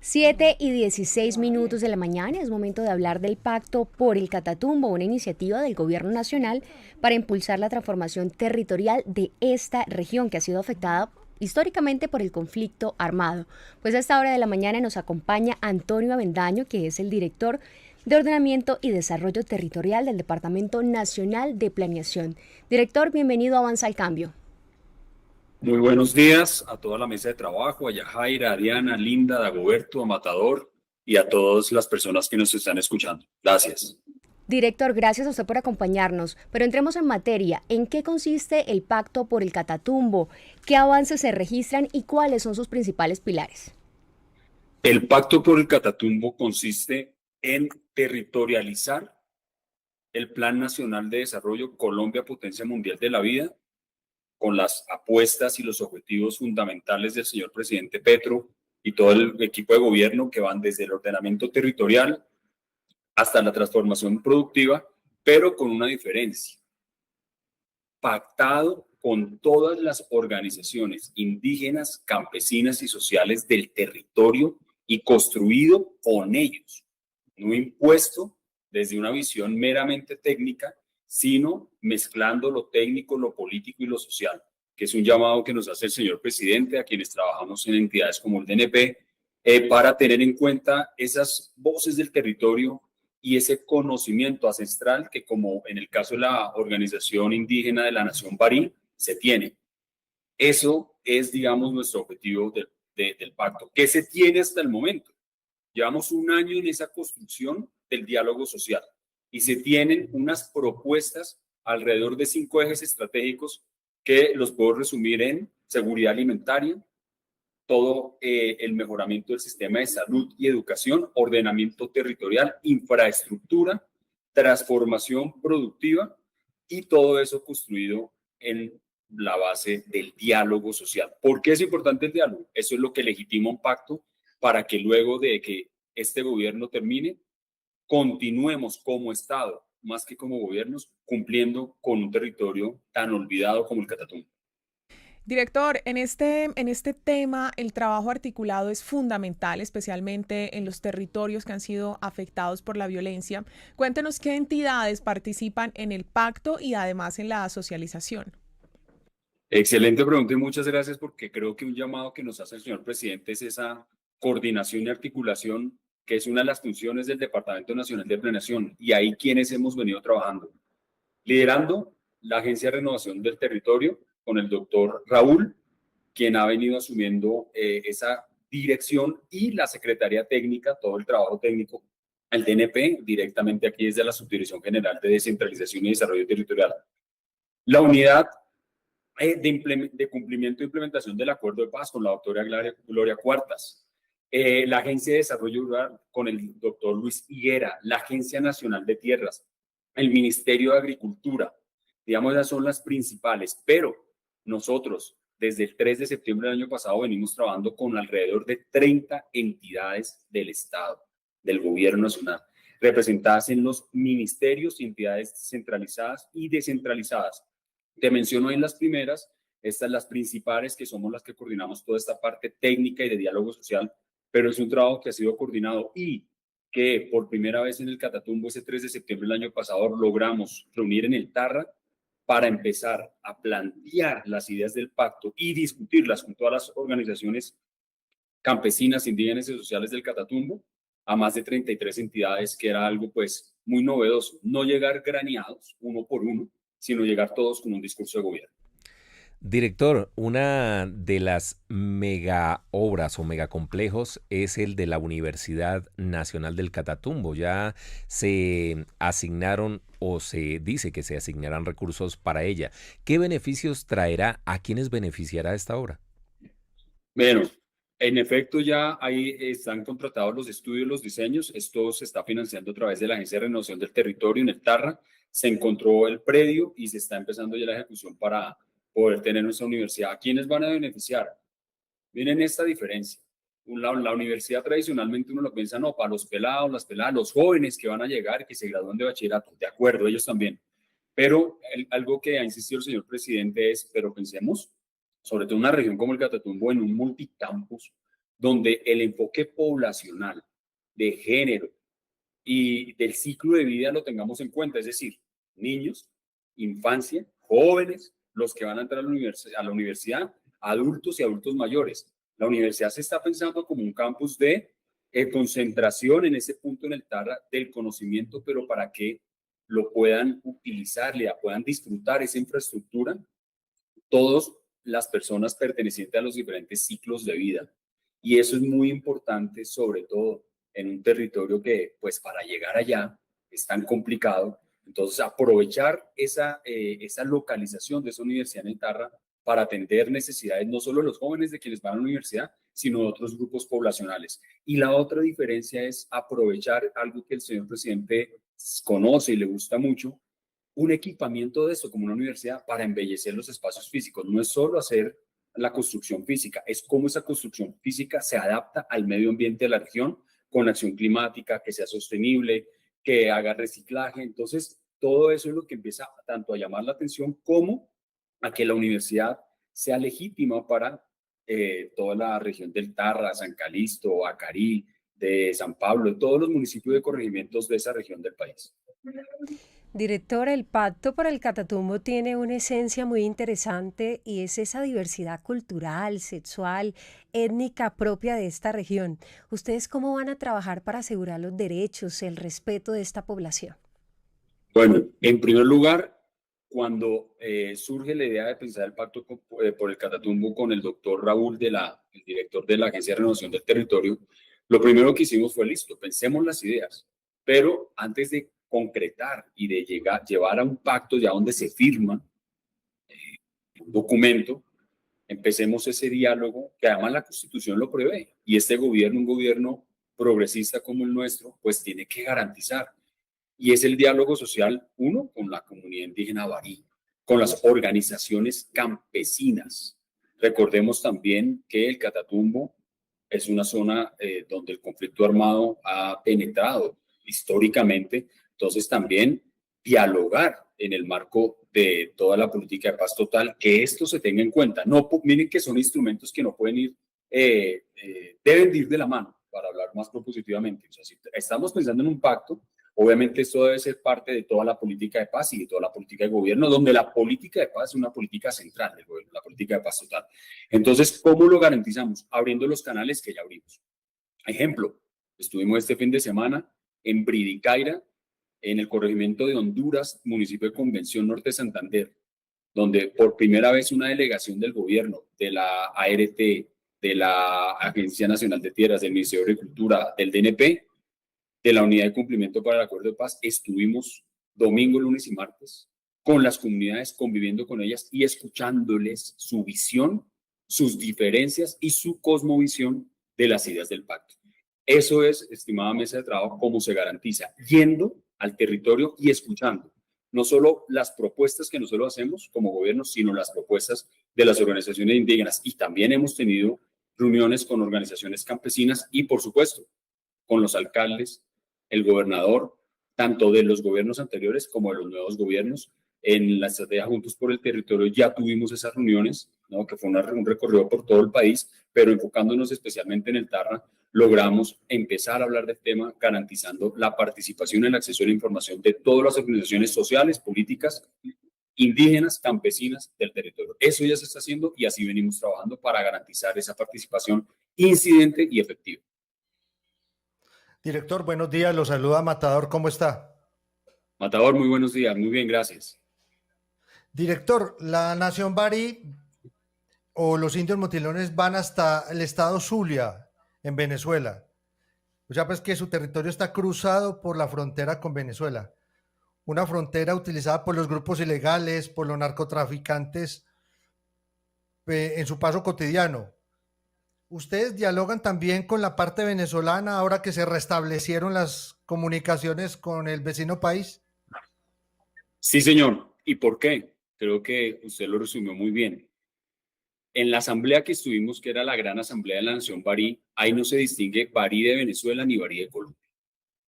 7:16 de la mañana es momento de hablar del Pacto por el Catatumbo, una iniciativa del Gobierno Nacional para impulsar la transformación territorial de esta región que ha sido afectada históricamente por el conflicto armado. Pues a esta hora de la mañana nos acompaña Antonio Avendaño, que es el director de Ordenamiento y Desarrollo Territorial del Departamento Nacional de Planeación. Director, bienvenido a Avanza al Cambio. Muy buenos días a toda la mesa de trabajo, a Yajaira, a Diana, a Linda, a Dagoberto, a Matador y a todas las personas que nos están escuchando. Gracias. Director, gracias a usted por acompañarnos, pero entremos en materia. ¿En qué consiste el Pacto por el Catatumbo? ¿Qué avances se registran y cuáles son sus principales pilares? El Pacto por el Catatumbo consiste en territorializar el Plan Nacional de Desarrollo Colombia Potencia Mundial de la Vida con las apuestas y los objetivos fundamentales del señor presidente Petro y todo el equipo de gobierno que van desde el ordenamiento territorial hasta la transformación productiva, pero con una diferencia: pactado con todas las organizaciones indígenas, campesinas y sociales del territorio y construido con ellos, no impuesto desde una visión meramente técnica, sino mezclando lo técnico, lo político y lo social, que es un llamado que nos hace el señor presidente a quienes trabajamos en entidades como el DNP, para tener en cuenta esas voces del territorio y ese conocimiento ancestral que, como en el caso de la organización indígena de la Nación Barí, se tiene. Eso es, digamos, nuestro objetivo del pacto. ¿Qué se tiene hasta el momento? Llevamos un año en esa construcción del diálogo social y se tienen unas propuestas alrededor de 5 ejes estratégicos que los puedo resumir en seguridad alimentaria, todo el mejoramiento del sistema de salud y educación, ordenamiento territorial, infraestructura, transformación productiva y todo eso construido en la base del diálogo social. ¿Por qué es importante el diálogo? Eso es lo que legitima un pacto para que luego de que este gobierno termine, continuemos como Estado, más que como gobiernos, cumpliendo con un territorio tan olvidado como el Catatumbo. Director, en este tema el trabajo articulado es fundamental, especialmente en los territorios que han sido afectados por la violencia. Cuéntenos qué entidades participan en el pacto y además en la socialización. Excelente pregunta y muchas gracias, porque creo que un llamado que nos hace el señor presidente es esa coordinación y articulación, que es una de las funciones del Departamento Nacional de Planeación, y ahí quienes hemos venido trabajando, liderando la Agencia de Renovación del Territorio con el doctor Raúl, quien ha venido asumiendo esa dirección, y la Secretaría Técnica, todo el trabajo técnico, el DNP, directamente aquí desde la Subdirección General de Descentralización y Desarrollo Territorial. La unidad de cumplimiento e implementación del acuerdo de paz con la doctora Gloria Cuartas, la Agencia de Desarrollo Rural con el doctor Luis Higuera, la Agencia Nacional de Tierras, el Ministerio de Agricultura. Digamos, esas son las principales, pero nosotros desde el 3 de septiembre del año pasado venimos trabajando con alrededor de 30 entidades del Estado, del Gobierno Nacional, representadas en los ministerios y entidades centralizadas y descentralizadas. Te menciono en las primeras, estas las principales, que somos las que coordinamos toda esta parte técnica y de diálogo social, pero es un trabajo que ha sido coordinado y que por primera vez en el Catatumbo, ese 3 de septiembre del año pasado, logramos reunir en el Tarra para empezar a plantear las ideas del pacto y discutirlas con todas las organizaciones campesinas, indígenas y sociales del Catatumbo, a más de 33 entidades, que era algo pues muy novedoso, no llegar graneados uno por uno, sino llegar todos con un discurso de gobierno. Director, una de las mega obras o megacomplejos es el de la Universidad Nacional del Catatumbo. Ya se asignaron o se dice que se asignarán recursos para ella. ¿Qué beneficios traerá? ¿A quiénes beneficiará esta obra? Bueno, en efecto ya ahí están contratados los estudios, los diseños. Esto se está financiando a través de la Agencia de Renovación del Territorio en el Tarra. Se encontró el predio y se está empezando ya la ejecución para poder tener nuestra universidad. ¿A quiénes van a beneficiar? Miren esta diferencia. La universidad tradicionalmente uno lo piensa, no, para los pelados, las peladas, los jóvenes que van a llegar, que se gradúan de bachillerato, de acuerdo, ellos también. Pero algo que ha insistido el señor presidente es, pero pensemos, sobre todo en una región como el Catatumbo, en un multicampus, donde el enfoque poblacional, de género y del ciclo de vida lo tengamos en cuenta, es decir, niños, infancia, jóvenes, los que van a entrar a la universidad, adultos y adultos mayores. La universidad se está pensando como un campus de concentración en ese punto en el Tarra del conocimiento, pero para que lo puedan utilizar, puedan disfrutar esa infraestructura, todas las personas pertenecientes a los diferentes ciclos de vida. Y eso es muy importante, sobre todo en un territorio que, pues, para llegar allá es tan complicado. Entonces, aprovechar esa localización de esa universidad en el Tarra para atender necesidades no solo de los jóvenes de quienes van a la universidad, sino de otros grupos poblacionales. Y la otra diferencia es aprovechar algo que el señor presidente conoce y le gusta mucho, un equipamiento de esto como una universidad para embellecer los espacios físicos. No es solo hacer la construcción física, es cómo esa construcción física se adapta al medio ambiente de la región con acción climática, que sea sostenible, que haga reciclaje. Entonces, todo eso es lo que empieza tanto a llamar la atención como a que la universidad sea legítima para toda la región del Tarra, San Calixto, Acarí, de San Pablo, de todos los municipios de corregimientos de esa región del país. Director, el Pacto por el Catatumbo tiene una esencia muy interesante y es esa diversidad cultural, sexual, étnica propia de esta región. ¿Ustedes cómo van a trabajar para asegurar los derechos, el respeto de esta población? Bueno, en primer lugar, cuando surge la idea de pensar el Pacto por el Catatumbo con el doctor Raúl, el director de la Agencia de Renovación del Territorio, lo primero que hicimos fue, listo, pensemos las ideas, pero antes de concretar y de llevar a un pacto ya donde se firma un documento, empecemos ese diálogo que además la Constitución lo prevé. Y este gobierno, un gobierno progresista como el nuestro, pues tiene que garantizar. Y es el diálogo social, uno, con la comunidad indígena barí, con las organizaciones campesinas. Recordemos también que el Catatumbo es una zona donde el conflicto armado ha penetrado históricamente. Entonces también dialogar en el marco de toda la política de paz total, que esto se tenga en cuenta. No, miren que son instrumentos que no pueden ir, deben ir de la mano, para hablar más propositivamente. O sea, si estamos pensando en un pacto, obviamente esto debe ser parte de toda la política de paz y de toda la política de gobierno, donde la política de paz es una política central del gobierno, la política de paz total. Entonces, ¿cómo lo garantizamos? Abriendo los canales que ya abrimos. Ejemplo, estuvimos este fin de semana en Bridicaira, en el corregimiento de Honduras, municipio de Convención Norte de Santander, donde por primera vez una delegación del gobierno, de la ART, de la Agencia Nacional de Tierras, del Ministerio de Agricultura, del DNP, de la Unidad de Cumplimiento para el Acuerdo de Paz, estuvimos domingo, lunes y martes con las comunidades, conviviendo con ellas y escuchándoles su visión, sus diferencias y su cosmovisión de las ideas del pacto. Eso es, estimada mesa de trabajo, cómo se garantiza, yendo al territorio y escuchando no solo las propuestas que nosotros hacemos como gobierno, sino las propuestas de las organizaciones indígenas. Y también hemos tenido reuniones con organizaciones campesinas y, por supuesto, con los alcaldes, el gobernador, tanto de los gobiernos anteriores como de los nuevos gobiernos. En la estrategia Juntos por el Territorio ya tuvimos esas reuniones, ¿no? Que fue un recorrido por todo el país, pero enfocándonos especialmente en el Tarra, logramos empezar a hablar del tema, garantizando la participación y el acceso a la información de todas las organizaciones sociales, políticas, indígenas, campesinas del territorio. Eso ya se está haciendo y así venimos trabajando para garantizar esa participación incidente y efectiva. Director, buenos días, lo saluda Matador, ¿cómo está? Matador, muy buenos días, muy bien, gracias. Director, la Nación Barí o los indios motilones van hasta el estado Zulia, en Venezuela. O sea, pues que su territorio está cruzado por la frontera con Venezuela. Una frontera utilizada por los grupos ilegales, por los narcotraficantes en su paso cotidiano. ¿Ustedes dialogan también con la parte venezolana ahora que se restablecieron las comunicaciones con el vecino país? Sí, señor. ¿Y por qué? Creo que usted lo resumió muy bien. En la asamblea que estuvimos, que era la Gran Asamblea de la Nación Barí, ahí no se distingue Barí de Venezuela ni Barí de Colombia.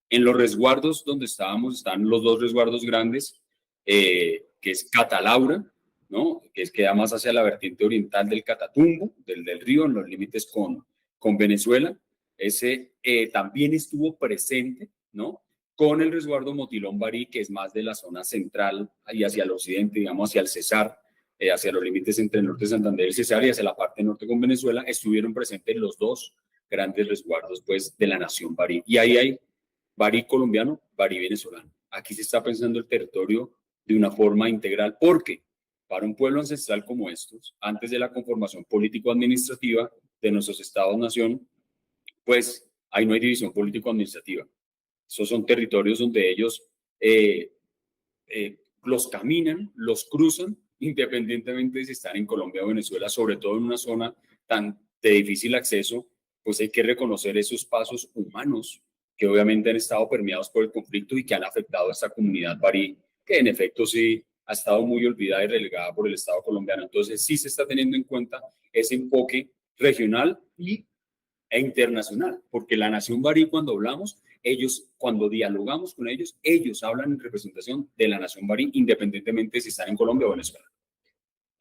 En los resguardos donde estábamos, están los dos resguardos grandes, que es Catalaura, ¿no? Que queda más hacia la vertiente oriental del Catatumbo, del río, en los límites con con Venezuela. Ese también estuvo presente, ¿no? Con el resguardo Motilón Barí, que es más de la zona central y hacia el occidente, digamos, hacia el Cesar, hacia los límites entre el norte de Santander y el Cesar y hacia la parte norte con Venezuela, estuvieron presentes los dos grandes resguardos, pues, de la nación Barí. Y ahí hay Barí colombiano, Barí venezolano. Aquí se está pensando el territorio de una forma integral, porque para un pueblo ancestral como estos, antes de la conformación político-administrativa de nuestros estados-nación, pues ahí no hay división político-administrativa. Esos son territorios donde ellos los caminan, los cruzan, independientemente de si están en Colombia o Venezuela, sobre todo en una zona tan de difícil acceso, pues hay que reconocer esos pasos humanos que obviamente han estado permeados por el conflicto y que han afectado a esta comunidad barí, que en efecto sí ha estado muy olvidada y relegada por el Estado colombiano. Entonces sí se está teniendo en cuenta ese enfoque regional e internacional, porque la nación barí, cuando hablamos, ellos, cuando dialogamos con ellos, ellos hablan en representación de la nación barí, independientemente de si están en Colombia o Venezuela.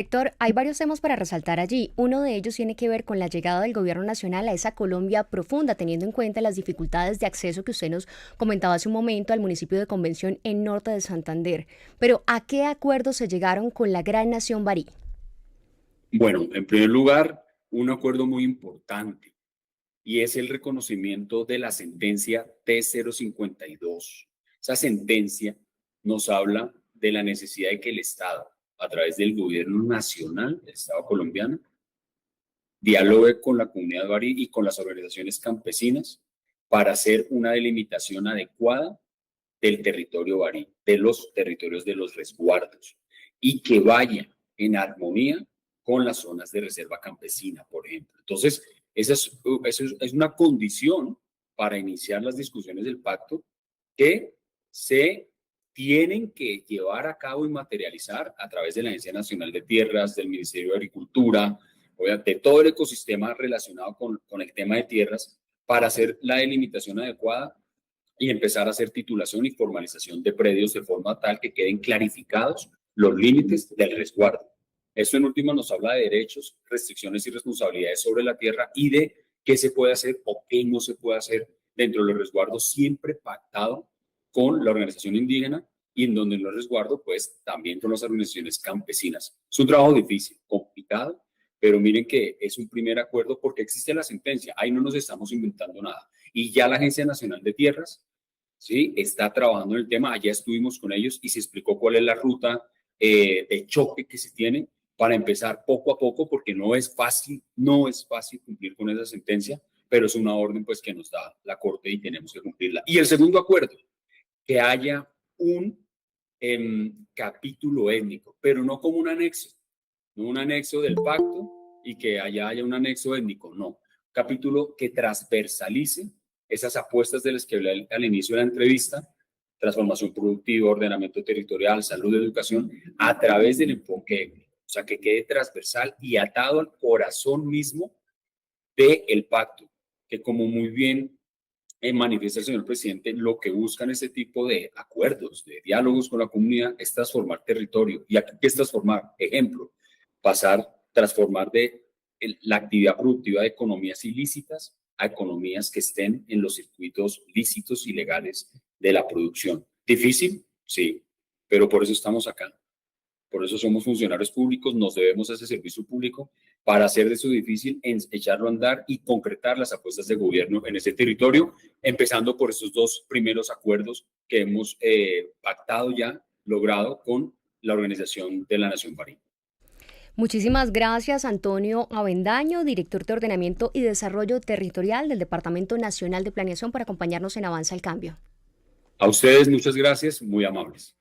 Héctor, hay varios temas para resaltar allí. Uno de ellos tiene que ver con la llegada del gobierno nacional a esa Colombia profunda, teniendo en cuenta las dificultades de acceso que usted nos comentaba hace un momento al municipio de Convención en norte de Santander. Pero, ¿a qué acuerdos se llegaron con la gran nación barí? Bueno, en primer lugar, un acuerdo muy importante, y es el reconocimiento de la sentencia T052. Esa sentencia nos habla de la necesidad de que el Estado, a través del gobierno nacional, el Estado colombiano, dialogue con la comunidad barí y con las organizaciones campesinas para hacer una delimitación adecuada del territorio barí, de los territorios de los resguardos, y que vaya en armonía con las zonas de reserva campesina, por ejemplo. Entonces, esa es una condición para iniciar las discusiones del pacto que se tienen que llevar a cabo y materializar a través de la Agencia Nacional de Tierras, del Ministerio de Agricultura, de todo el ecosistema relacionado con el tema de tierras, para hacer la delimitación adecuada y empezar a hacer titulación y formalización de predios de forma tal que queden clarificados los límites del resguardo. Esto en última nos habla de derechos, restricciones y responsabilidades sobre la tierra y de qué se puede hacer o qué no se puede hacer dentro de los resguardos, siempre pactado con la organización indígena y en donde en los resguardos, pues también con las organizaciones campesinas. Es un trabajo difícil, complicado, pero miren que es un primer acuerdo porque existe la sentencia, ahí no nos estamos inventando nada. Y ya la Agencia Nacional de Tierras, ¿sí?, está trabajando en el tema, allá estuvimos con ellos y se explicó cuál es la ruta de choque que se tiene para empezar poco a poco, porque no es fácil cumplir con esa sentencia, pero es una orden pues que nos da la Corte y tenemos que cumplirla. Y el segundo acuerdo, que haya un capítulo étnico, pero no como un anexo, no un anexo del pacto y que allá haya un anexo étnico, no. Capítulo que transversalice esas apuestas de las que hablé al inicio de la entrevista, transformación productiva, ordenamiento territorial, salud, educación, a través del enfoque étnico. O sea, que quede transversal y atado al corazón mismo del pacto, que como muy bien manifiesta el señor presidente, lo que buscan este tipo de acuerdos, de diálogos con la comunidad, es transformar territorio. ¿Y aquí qué es transformar? Ejemplo, transformar de la actividad productiva de economías ilícitas a economías que estén en los circuitos lícitos y legales de la producción. ¿Difícil? Sí, pero por eso estamos acá. Por eso somos funcionarios públicos, nos debemos a ese servicio público para hacer de eso difícil, echarlo a andar y concretar las apuestas de gobierno en ese territorio, empezando por estos dos primeros acuerdos que hemos pactado ya, logrado con la Organización de la Nación Barí. Muchísimas gracias, Antonio Avendaño, director de Ordenamiento y Desarrollo Territorial del Departamento Nacional de Planeación, por acompañarnos en Avanza el Cambio. A ustedes, muchas gracias, muy amables.